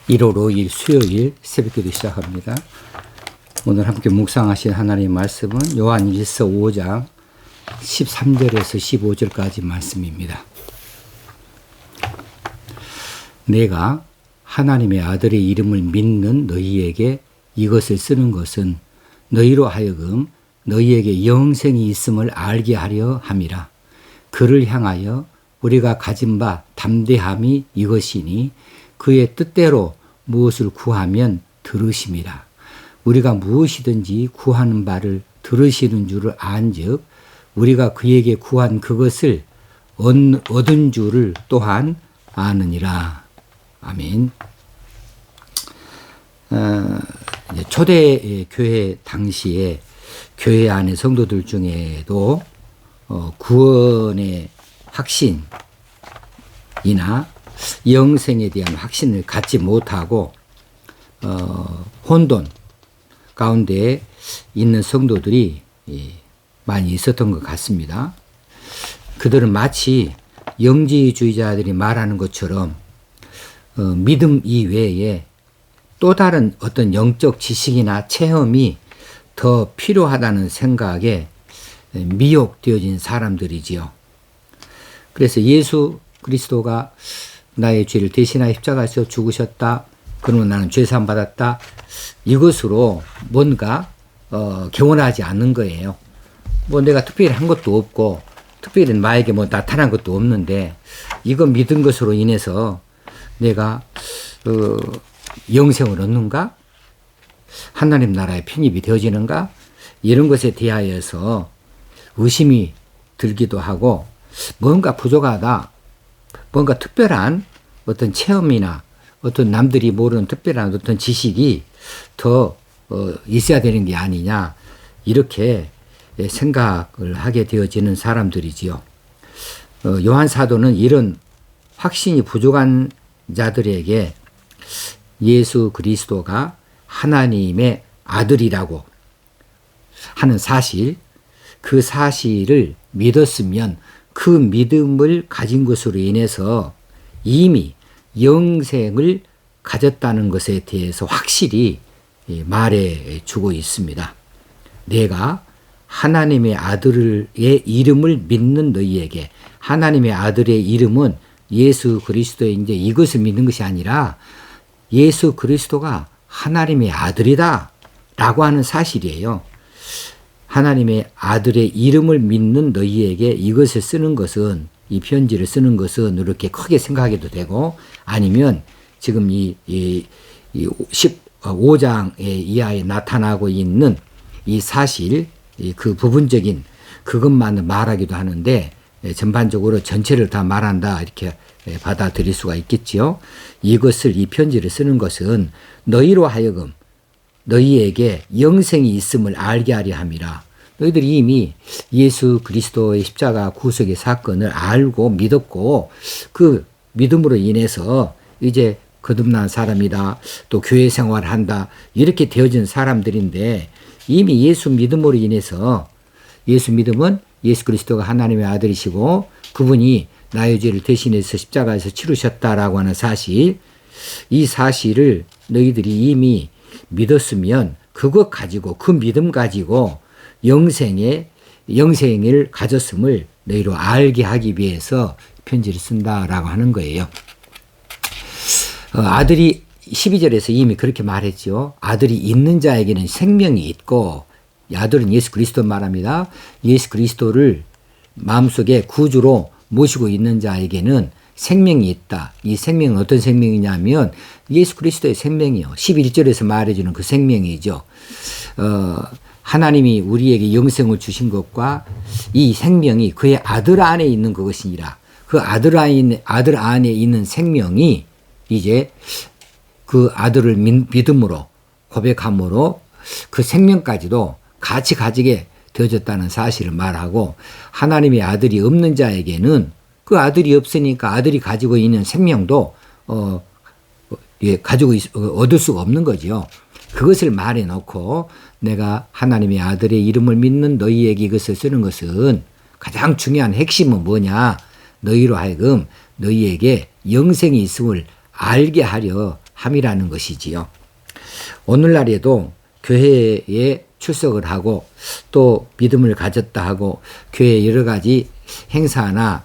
1월 5일 수요일 새벽기도 시작합니다. 오늘 함께 묵상하신 하나님의 말씀은 요한일서 5장 13절에서 15절까지 말씀입니다. 내가 하나님의 아들의 이름을 믿는 너희에게 이것을 쓰는 것은 너희로 하여금 너희에게 영생이 있음을 알게 하려 함이라. 그를 향하여 우리가 가진 바 담대함이 이것이니 그의 뜻대로 무엇을 구하면 들으심이라. 우리가 무엇이든지 구하는 바를 들으시는 줄을 안즉 우리가 그에게 구한 그것을 얻은 줄을 또한 아느니라. 아멘. 초대 교회 당시에 교회 안의 성도들 중에도 구원의 확신이나 영생에 대한 확신을 갖지 못하고 혼돈 가운데 있는 성도들이 많이 있었던 것 같습니다. 그들은 마치 영지주의자들이 말하는 것처럼 믿음 이외에 또 다른 어떤 영적 지식이나 체험이 더 필요하다는 생각에 미혹되어진 사람들이지요. 그래서 예수 그리스도가 나의 죄를 대신하여 십자가에서 죽으셨다. 그러면 나는 죄사함 받았다. 이것으로 뭔가 개원하지 않는 거예요. 뭐 내가 특별히 한 것도 없고 특별히 나에게 뭐 나타난 것도 없는데 이거 믿은 것으로 인해서 내가 영생을 얻는가? 하나님 나라에 편입이 되어지는가? 이런 것에 대하여서 의심이 들기도 하고 뭔가 부족하다. 뭔가 특별한 어떤 체험이나 어떤 남들이 모르는 특별한 어떤 지식이 더 있어야 되는 게 아니냐 이렇게 생각을 하게 되어지는 사람들이지요. 요한 사도는 이런 확신이 부족한 자들에게 예수 그리스도가 하나님의 아들이라고 하는 사실, 그 사실을 믿었으면 그 믿음을 가진 것으로 인해서 이미 영생을 가졌다는 것에 대해서 확실히 말해 주고 있습니다. 내가 하나님의 아들의 이름을 믿는 너희에게, 하나님의 아들의 이름은 예수 그리스도의 이제 이것을 믿는 것이 아니라 예수 그리스도가 하나님의 아들이다 라고 하는 사실이에요. 하나님의 아들의 이름을 믿는 너희에게 이것을 쓰는 것은, 이 편지를 쓰는 것은 이렇게 크게 생각해도 되고, 아니면 지금 이 15장의 이하에 나타나고 있는 이 사실, 그 부분적인 그것만 말하기도 하는데 전반적으로 전체를 다 말한다 이렇게 받아들일 수가 있겠지요. 이것을, 이 편지를 쓰는 것은 너희로 하여금 너희에게 영생이 있음을 알게 하려 함이라. 너희들이 이미 예수 그리스도의 십자가 구속의 사건을 알고 믿었고 그 믿음으로 인해서 이제 거듭난 사람이다, 또 교회 생활을 한다 이렇게 되어진 사람들인데 이미 예수 믿음으로 인해서, 예수 믿음은 예수 그리스도가 하나님의 아들이시고 그분이 나의 죄를 대신해서 십자가에서 치르셨다라고 하는 사실, 이 사실을 너희들이 이미 믿었으면 그것 가지고, 그 믿음 가지고 영생을 가졌음을 너희로 알게 하기 위해서 편지를 쓴다라고 하는 거예요. 아들이 12절에서 이미 그렇게 말했죠. 아들이 있는 자에게는 생명이 있고, 아들은 예수 그리스도 말합니다. 예수 그리스도를 마음속에 구주로 모시고 있는 자에게는 생명이 있다. 이 생명은 어떤 생명이냐면 예수 그리스도의 생명이요. 11절에서 말해주는 그 생명이죠. 하나님이 우리에게 영생을 주신 것과 이 생명이 그의 아들 안에 있는 그것이니라. 그 아들 안에 있는 생명이 이제 그 아들을 믿음으로, 고백함으로 그 생명까지도 같이 가지게 되어졌다는 사실을 말하고, 하나님의 아들이 없는 자에게는 그 아들이 없으니까 아들이 가지고 있는 생명도 얻을 수가 없는 거죠. 그것을 말해 놓고 내가 하나님의 아들의 이름을 믿는 너희에게 이것을 쓰는 것은 가장 중요한 핵심은 뭐냐? 너희로 하여금 너희에게 영생이 있음을 알게 하려 함이라는 것이지요. 오늘날에도 교회에 출석을 하고 또 믿음을 가졌다 하고 교회 여러 가지 행사나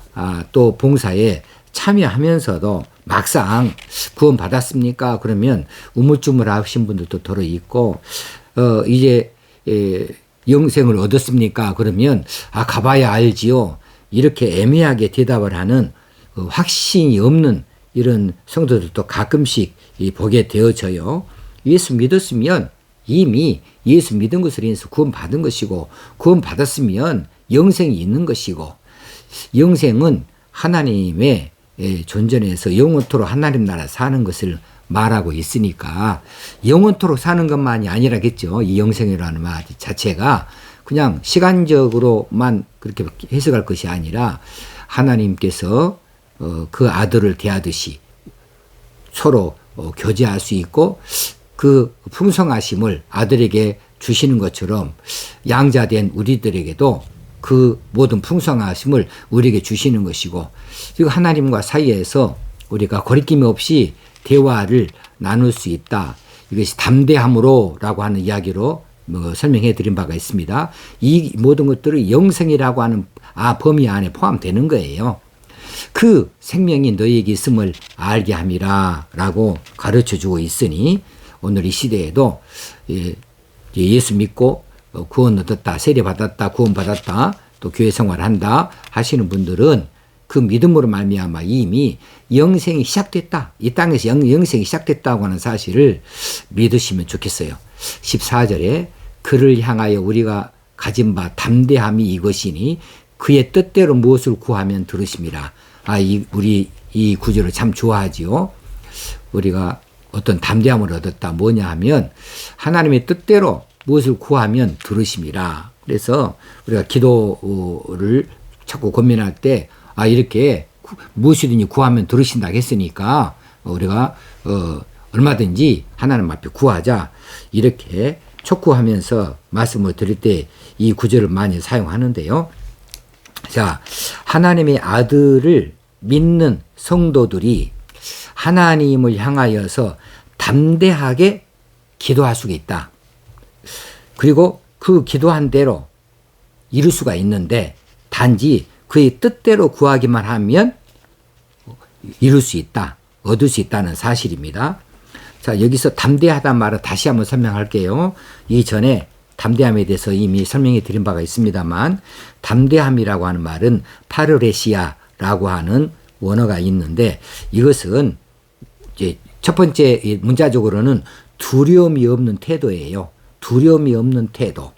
또 봉사에 참여하면서도 막상 구원 받았습니까? 그러면 우물쭈물 하신 분들도 더러 있고 이제 영생을 얻었습니까? 그러면 가봐야 알지요. 이렇게 애매하게 대답을 하는 확신이 없는 이런 성도들도 가끔씩 보게 되어져요. 예수 믿었으면 이미 예수 믿은 것으로 인해서 구원 받은 것이고 구원 받았으면 영생이 있는 것이고 영생은 하나님의 존전에서 영원토록 하나님 나라 사는 것을 말하고 있으니까 영원토록 사는 것만이 아니라겠죠. 이 영생이라는 말 자체가 그냥 시간적으로만 그렇게 해석할 것이 아니라 하나님께서 그 아들을 대하듯이 서로 교제할 수 있고 그 풍성하심을 아들에게 주시는 것처럼 양자된 우리들에게도 그 모든 풍성하심을 우리에게 주시는 것이고 그리고 하나님과 사이에서 우리가 거리낌 없이 대화를 나눌 수 있다. 이것이 담대함으로라고 하는 이야기로 설명해 드린 바가 있습니다. 이 모든 것들을 영생이라고 하는 범위 안에 포함되는 거예요. 그 생명이 너희에게 있음을 알게 함이라 라고 가르쳐 주고 있으니 오늘 이 시대에도 예수 믿고 구원 얻었다, 세례 받았다, 구원 받았다, 또 교회 생활한다 하시는 분들은 그 믿음으로 말미암아 이미 영생이 시작됐다. 이 땅에서 영생이 시작됐다고 하는 사실을 믿으시면 좋겠어요. 14절에 그를 향하여 우리가 가진 바 담대함이 이것이니 그의 뜻대로 무엇을 구하면 들으심이라. 우리 이 구절을 참 좋아하지요. 우리가 어떤 담대함을 얻었다. 뭐냐 하면 하나님의 뜻대로 무엇을 구하면 들으심이라. 그래서 우리가 기도를 자꾸 고민할 때 이렇게 무엇이든지 구하면 들으신다고 했으니까 우리가 얼마든지 하나님 앞에 구하자. 이렇게 촉구하면서 말씀을 드릴 때 이 구절을 많이 사용하는데요. 자, 하나님의 아들을 믿는 성도들이 하나님을 향하여서 담대하게 기도할 수가 있다. 그리고 그 기도한 대로 이룰 수가 있는데 단지 그의 뜻대로 구하기만 하면 이룰 수 있다. 얻을 수 있다는 사실입니다. 자, 여기서 담대하다는 말을 다시 한번 설명할게요. 이전에 담대함에 대해서 이미 설명해 드린 바가 있습니다만 담대함이라고 하는 말은 파르레시아라고 하는 원어가 있는데 이것은 이제 첫 번째 문자적으로는 두려움이 없는 태도예요. 두려움이 없는 태도.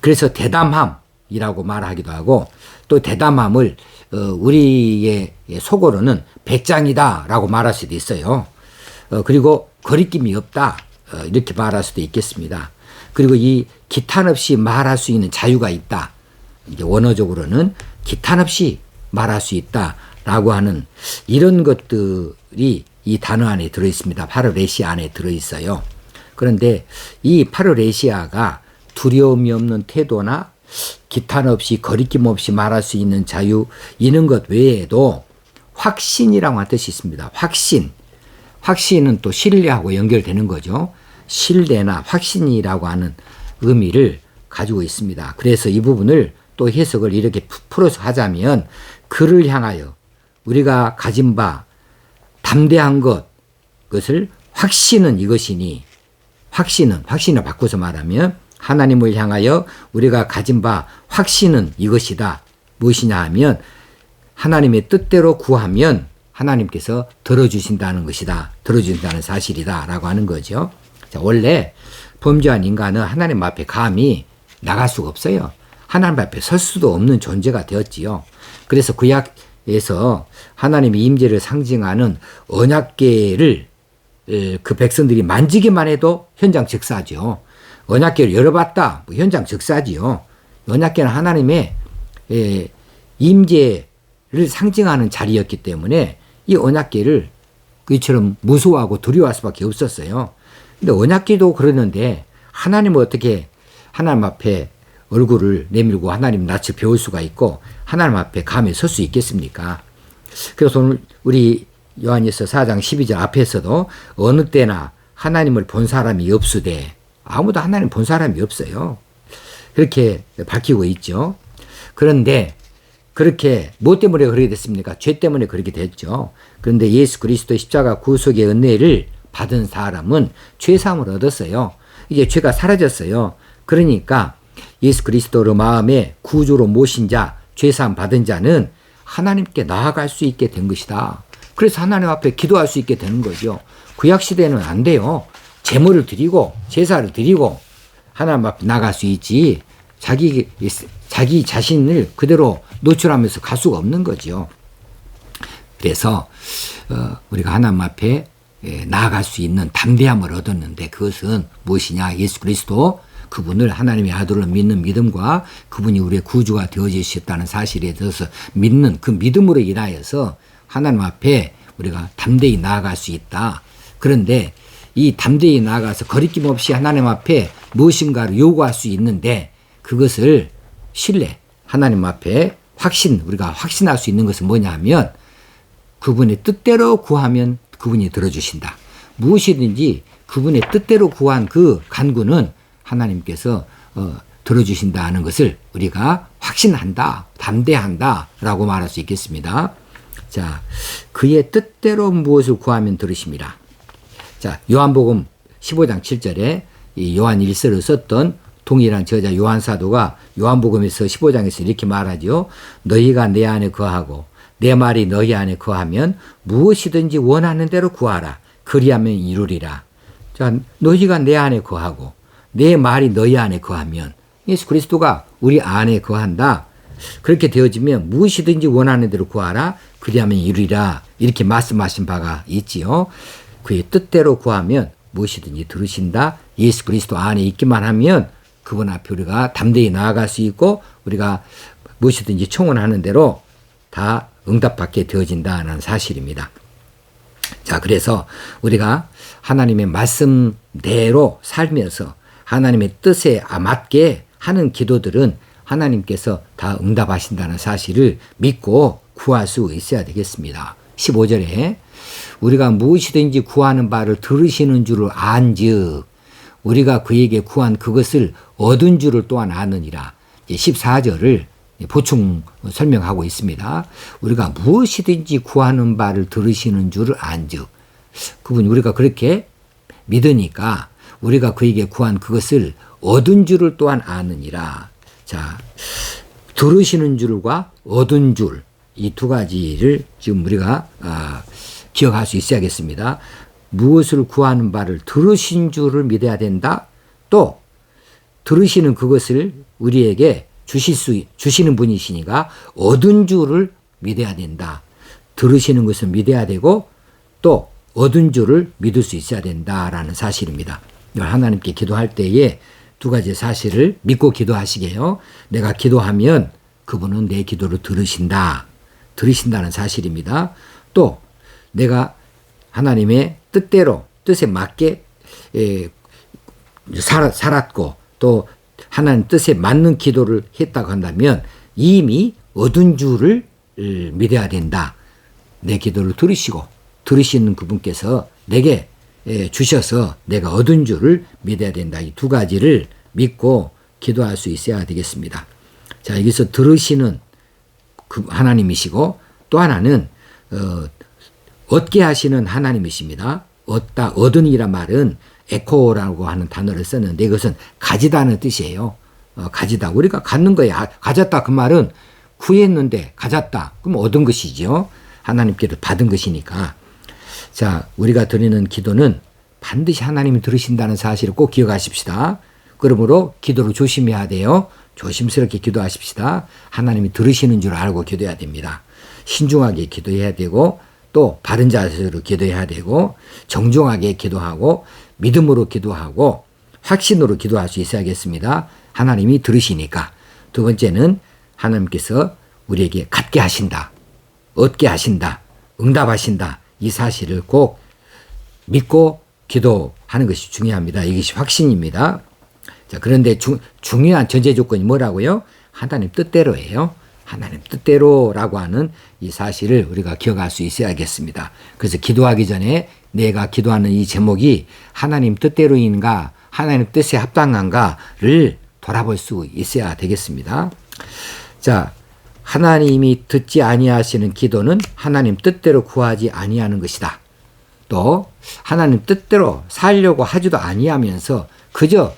그래서 대담함이라고 말하기도 하고 또 대담함을 우리의 속어로는 배짱이다라고 말할 수도 있어요. 그리고 거리낌이 없다 이렇게 말할 수도 있겠습니다. 그리고 이 기탄 없이 말할 수 있는 자유가 있다. 이제 원어적으로는 기탄 없이 말할 수 있다라고 하는 이런 것들이 이 단어 안에 들어있습니다. 파르레시아 안에 들어있어요. 그런데 이 파르레시아가 두려움이 없는 태도나 기탄 없이 거리낌 없이 말할 수 있는 자유 이런 것 외에도 확신이라고 하는 뜻이 있습니다. 확신은 또 신뢰하고 연결되는 거죠. 신뢰나 확신이라고 하는 의미를 가지고 있습니다. 그래서 이 부분을 또 해석을 이렇게 풀어서 하자면 그를 향하여 우리가 가진 바 담대한 그것을 확신은 이것이니 확신을 바꿔서 말하면 하나님을 향하여 우리가 가진 바 확신은 이것이다. 무엇이냐 하면 하나님의 뜻대로 구하면 하나님께서 들어주신다는 것이다. 들어주신다는 사실이다. 라고 하는 거죠. 자, 원래 범죄한 인간은 하나님 앞에 감히 나갈 수가 없어요. 하나님 앞에 설 수도 없는 존재가 되었지요. 그래서 구약에서 하나님의 임재를 상징하는 언약궤를 그 백성들이 만지기만 해도 현장 즉사죠. 언약궤를 열어봤다. 현장 즉사지요. 언약궤는 하나님의 임재를 상징하는 자리였기 때문에 이 언약궤를 그처럼 무서워하고 두려워할 수밖에 없었어요. 근데 언약궤도 그러는데 하나님은 어떻게 하나님 앞에 얼굴을 내밀고 하나님 낯을 배울 수가 있고 하나님 앞에 감히 설 수 있겠습니까? 그래서 오늘 우리 요한일서 4장 12절 앞에서도 어느 때나 하나님을 본 사람이 없으되, 아무도 하나님 본 사람이 없어요. 그렇게 밝히고 있죠. 그런데 그렇게 뭐 때문에 그렇게 됐습니까? 죄 때문에 그렇게 됐죠. 그런데 예수 그리스도의 십자가 구속의 은혜를 받은 사람은 죄사함을 얻었어요. 이제 죄가 사라졌어요. 그러니까 예수 그리스도를 마음에 구주로 모신 자, 죄사함 받은 자는 하나님께 나아갈 수 있게 된 것이다. 그래서 하나님 앞에 기도할 수 있게 되는 거죠. 구약시대는 안 돼요. 제물을 드리고 제사를 드리고 하나님 앞에 나갈 수 있지, 자기 자신을 그대로 노출하면서 갈 수가 없는 거죠. 그래서 우리가 하나님 앞에 나아갈 수 있는 담대함을 얻었는데, 그것은 무엇이냐? 예수 그리스도, 그분을 하나님의 아들로 믿는 믿음과 그분이 우리의 구주가 되어주셨다는 사실에 대해서 믿는 그 믿음으로 인하여서 하나님 앞에 우리가 담대히 나아갈 수 있다. 그런데 이 담대히 나아가서 거리낌 없이 하나님 앞에 무엇인가를 요구할 수 있는데, 그것을 신뢰, 하나님 앞에 우리가 확신할 수 있는 것은 뭐냐 하면, 그분의 뜻대로 구하면 그분이 들어주신다. 무엇이든지 그분의 뜻대로 구한 그 간구는 하나님께서 들어주신다는 것을 우리가 확신한다, 담대한다 라고 말할 수 있겠습니다. 자, 그의 뜻대로 무엇을 구하면 들으십니다. 자, 요한복음 15장 7절에 이 요한 일서를 썼던 동일한 저자 요한 사도가 요한복음에서 15장에서 이렇게 말하죠. 너희가 내 안에 거하고 내 말이 너희 안에 거하면 무엇이든지 원하는 대로 구하라. 그리하면 이루리라. 자, 너희가 내 안에 거하고 내 말이 너희 안에 거하면, 예수 그리스도가 우리 안에 거한다. 그렇게 되어지면 무엇이든지 원하는 대로 구하라. 그리하면 이루리라. 이렇게 말씀하신 바가 있지요. 그의 뜻대로 구하면 무엇이든지 들으신다. 예수 그리스도 안에 있기만 하면 그분 앞에 우리가 담대히 나아갈 수 있고, 우리가 무엇이든지 청원하는 대로 다 응답받게 되어진다는 사실입니다. 자, 그래서 우리가 하나님의 말씀대로 살면서 하나님의 뜻에 맞게 하는 기도들은 하나님께서 다 응답하신다는 사실을 믿고 구할 수 있어야 되겠습니다. 15절에 우리가 무엇이든지 구하는 바를 들으시는 줄을 안즉 우리가 그에게 구한 그것을 얻은 줄을 또한 아느니라. 14절을 보충 설명하고 있습니다. 우리가 무엇이든지 구하는 바를 들으시는 줄을 안즉, 그분이 우리가 그렇게 믿으니까 우리가 그에게 구한 그것을 얻은 줄을 또한 아느니라. 자, 들으시는 줄과 얻은 줄, 이 두 가지를 지금 우리가 기억할 수 있어야겠습니다. 무엇을 구하는 바를 들으신 줄을 믿어야 된다. 또 들으시는 그것을 우리에게 주시는 분이시니까 얻은 줄을 믿어야 된다. 들으시는 것을 믿어야 되고 또 얻은 줄을 믿을 수 있어야 된다라는 사실입니다. 하나님께 기도할 때에 두 가지 사실을 믿고 기도하시게요. 내가 기도하면 그분은 내 기도를 들으신다는 사실입니다. 또 내가 하나님의 뜻에 맞게 살았고 또 하나님 뜻에 맞는 기도를 했다고 한다면 이미 얻은 줄을 믿어야 된다. 내 기도를 들으시는 그분께서 내게 주셔서 내가 얻은 줄을 믿어야 된다. 이 두 가지를 믿고 기도할 수 있어야 되겠습니다. 자, 여기서 들으시는 그 하나님이시고 또 하나는 얻게 하시는 하나님이십니다. 얻으니란 말은 에코라고 하는 단어를 썼는데 이것은 가지다는 뜻이에요. 가지다. 우리가 갖는 거야. 가졌다. 그 말은 구했는데 가졌다. 그럼 얻은 것이죠. 하나님께서 받은 것이니까. 자, 우리가 드리는 기도는 반드시 하나님이 들으신다는 사실을 꼭 기억하십시다. 그러므로 기도를 조심해야 돼요. 조심스럽게 기도하십시다. 하나님이 들으시는 줄 알고 기도해야 됩니다. 신중하게 기도해야 되고 또 바른 자세로 기도해야 되고 정중하게 기도하고 믿음으로 기도하고 확신으로 기도할 수 있어야겠습니다. 하나님이 들으시니까. 두 번째는 하나님께서 우리에게 갖게 하신다. 얻게 하신다. 응답하신다. 이 사실을 꼭 믿고 기도하는 것이 중요합니다. 이것이 확신입니다. 자, 그런데 중요한 전제 조건이 뭐라고요? 하나님 뜻대로예요. 하나님 뜻대로라고 하는 이 사실을 우리가 기억할 수 있어야겠습니다. 그래서 기도하기 전에 내가 기도하는 이 제목이 하나님 뜻대로인가, 하나님 뜻에 합당한가를 돌아볼 수 있어야 되겠습니다. 자, 하나님이 듣지 아니하시는 기도는 하나님 뜻대로 구하지 아니하는 것이다. 또 하나님 뜻대로 살려고 하지도 아니하면서 그저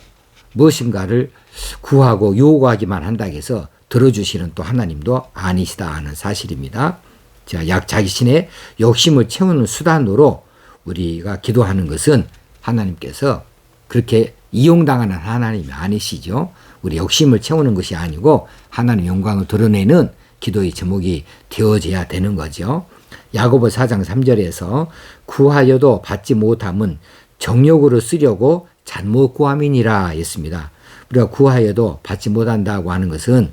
무엇인가를 구하고 요구하기만 한다고 해서 들어주시는 또 하나님도 아니시다 하는 사실입니다. 자, 자신의 욕심을 채우는 수단으로 우리가 기도하는 것은 하나님께서 그렇게 이용당하는 하나님이 아니시죠. 우리 욕심을 채우는 것이 아니고 하나님 영광을 드러내는 기도의 제목이 되어져야 되는 거죠. 야고보 4장 3절에서 구하여도 받지 못함은 정욕으로 쓰려고 잘못 구함이니라 했습니다. 우리가 구하여도 받지 못한다고 하는 것은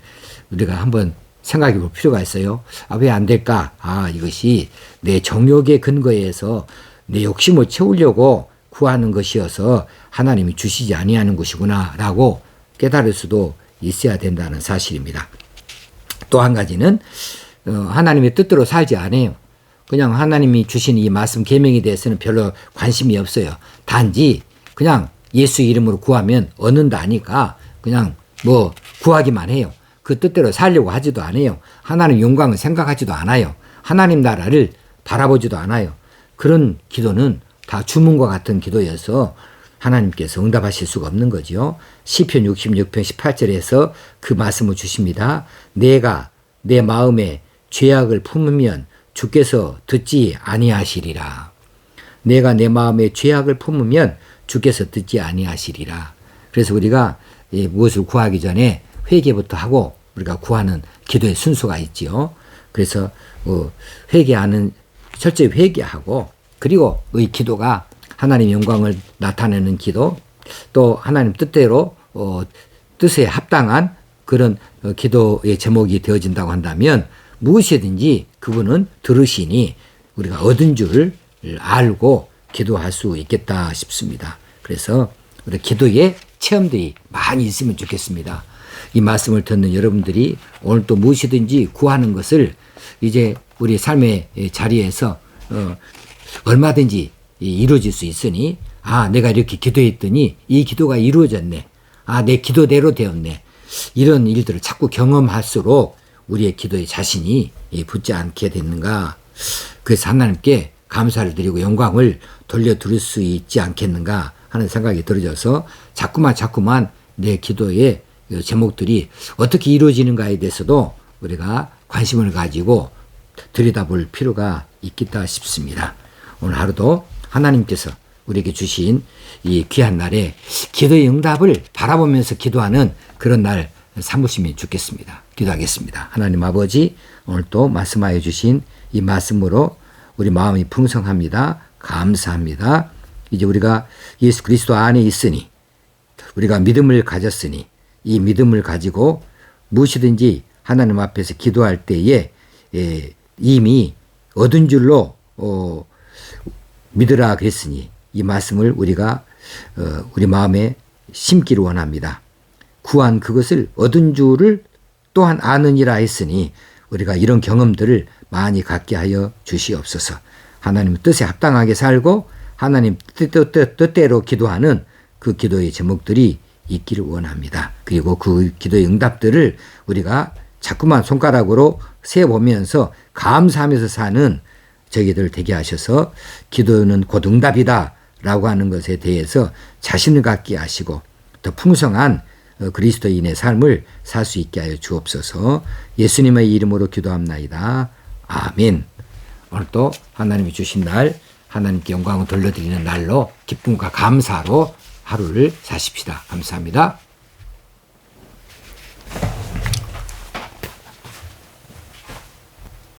우리가 한번 생각해 볼 필요가 있어요. 왜 안 될까? 이것이 내 정욕의 근거에서 내 욕심을 채우려고 구하는 것이어서 하나님이 주시지 아니하는 것이구나 라고 깨달을 수도 있어야 된다는 사실입니다. 또 한 가지는 하나님의 뜻대로 살지 않아요. 그냥 하나님이 주신 이 말씀 계명에 대해서는 별로 관심이 없어요. 단지 그냥 예수 이름으로 구하면 얻는다 하니까 그냥 뭐 구하기만 해요. 그 뜻대로 살려고 하지도 않아요. 하나님 영광을 생각하지도 않아요. 하나님 나라를 바라보지도 않아요. 그런 기도는 다 주문과 같은 기도여서 하나님께서 응답하실 수가 없는 거죠. 시편 66편 18절에서 그 말씀을 주십니다. 내가 내 마음에 죄악을 품으면 주께서 듣지 아니하시리라. 내가 내 마음에 죄악을 품으면 주께서 듣지 아니하시리라. 그래서 우리가 무엇을 구하기 전에 회개부터 하고 우리가 구하는 기도의 순서가 있지요. 그래서 회개하는 철저히 회개하고 그리고 이 기도가 하나님 영광을 나타내는 기도 또 하나님 뜻대로 뜻에 합당한 그런 기도의 제목이 되어진다고 한다면 무엇이든지 그분은 들으시니 우리가 얻은 줄 알고 기도할 수 있겠다 싶습니다. 그래서 우리 기도의 체험들이 많이 있으면 좋겠습니다. 이 말씀을 듣는 여러분들이 오늘 또 무엇이든지 구하는 것을 이제 우리 삶의 자리에서 얼마든지 이루어질 수 있으니 내가 이렇게 기도했더니 이 기도가 이루어졌네. 내 기도대로 되었네. 이런 일들을 자꾸 경험할수록 우리의 기도에 자신이 붙지 않게 됐는가. 그래서 하나님께 감사를 드리고 영광을 돌려드릴 수 있지 않겠는가 하는 생각이 들어져서 자꾸만 내 기도의 제목들이 어떻게 이루어지는가에 대해서도 우리가 관심을 가지고 들여다볼 필요가 있겠다 싶습니다. 오늘 하루도 하나님께서 우리에게 주신 이 귀한 날에 기도의 응답을 바라보면서 기도하는 그런 날 삼으시면 좋겠습니다. 기도하겠습니다. 하나님 아버지, 오늘 또 말씀하여 주신 이 말씀으로 우리 마음이 풍성합니다. 감사합니다. 이제 우리가 예수 그리스도 안에 있으니 우리가 믿음을 가졌으니 이 믿음을 가지고 무엇이든지 하나님 앞에서 기도할 때에 이미 얻은 줄로 믿으라 그랬으니 이 말씀을 우리가 우리 마음에 심기를 원합니다. 구한 그것을 얻은 줄을 또한 아느니라 했으니 우리가 이런 경험들을 많이 갖게 하여 주시옵소서. 하나님 뜻에 합당하게 살고 하나님 뜻대로 기도하는 그 기도의 제목들이 있기를 원합니다. 그리고 그 기도의 응답들을 우리가 자꾸만 손가락으로 세보면서 감사하면서 사는 저희들 되게 하셔서 기도는 곧 응답이다 라고 하는 것에 대해서 자신을 갖게 하시고 더 풍성한 그리스도인의 삶을 살 수 있게 하여 주옵소서. 예수님의 이름으로 기도합나이다. 아멘. 오늘 또 하나님이 주신 날 하나님께 영광을 돌려드리는 날로 기쁨과 감사로 하루를 사십시다. 감사합니다.